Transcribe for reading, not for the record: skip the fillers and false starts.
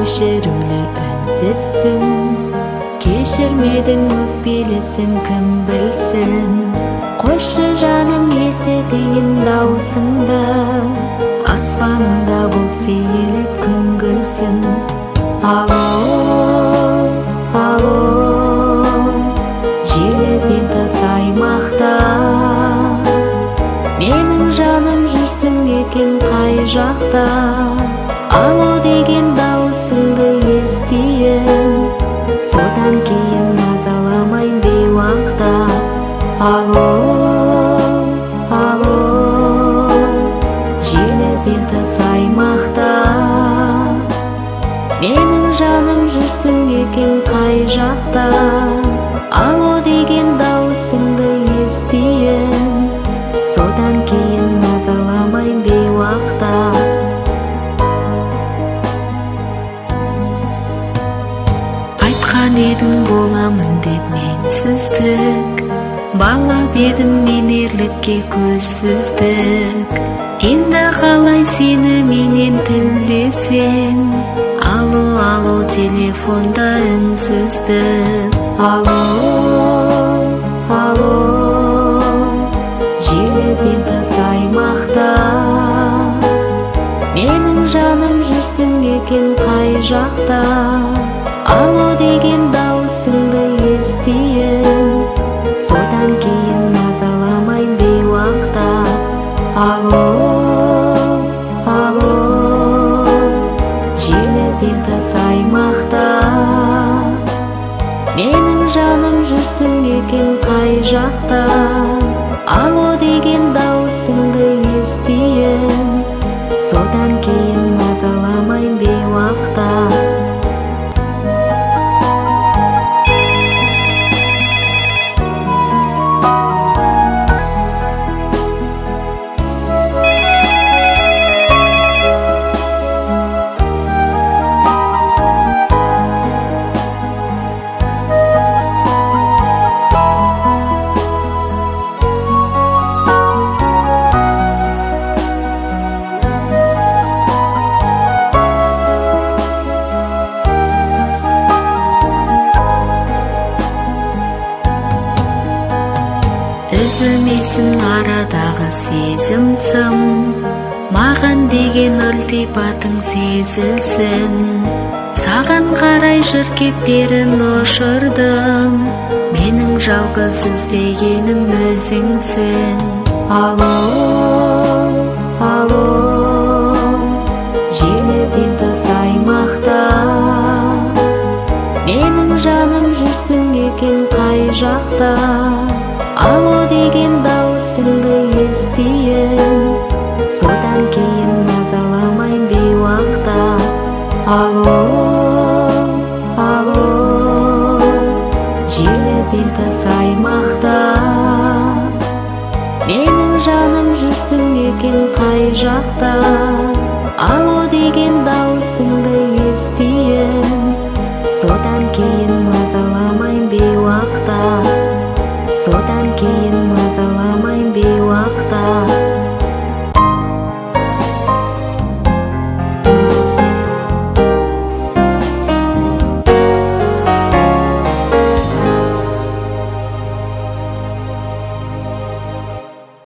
кешірімлі үнсізсің, кешірмедің өкпелісің кім білсін. Қойшы жаным есітейін даусыңды, аспанымда бұл сейіліп күн күлсін. Алло, алло, желіден тыс аймақта менің жаным жүрсің екен қай жақта. Алло деген даусыңды естиін, содан кейін мазаламайын бейуақта. Алло, алло, желіден тыс аймақта менің жаным жүрсің екен қай жақта. Алло деген даусыңды естиін, содан кейін мазаламайын бейуақта. Айтқан едің боламын деп менсіздік, балап едім мен ерлікке көзсіздік. Енді қалай сені менен тілдесем, алло, алло, телефонда үнсіздік. Алло, алло, желіден тыс аймақта менің жаным жүрсің екен қай жақта. Алло деген даусыңды естиін, содан кейін мазаламайын бейуақта. Алло, алло, желіден тыс аймақта менің жаным жүрсің екен қай жақта. Алло деген даусыңды естиін, содан кейін мазаламайын бейуақта. Үзілмесін арадағы сезім сым, маған деген ілтипатың сезілсін. Саған қарай жыркектерін ұшырдым, менің жалғыз іздегенім өзіңсің. Алло, алло, желіден тыс аймақта менің жаным жүрсің екен қай жақта. Алло деген даусыңды естиін, содан кейін мазаламайын бейуақта. Алло, алло, желіден тыс аймақта менің жаным жүрсің екен қай жақта. Алло деген даусыңды естиін, содан кейін мазаламайын бейуақта. Содан кейін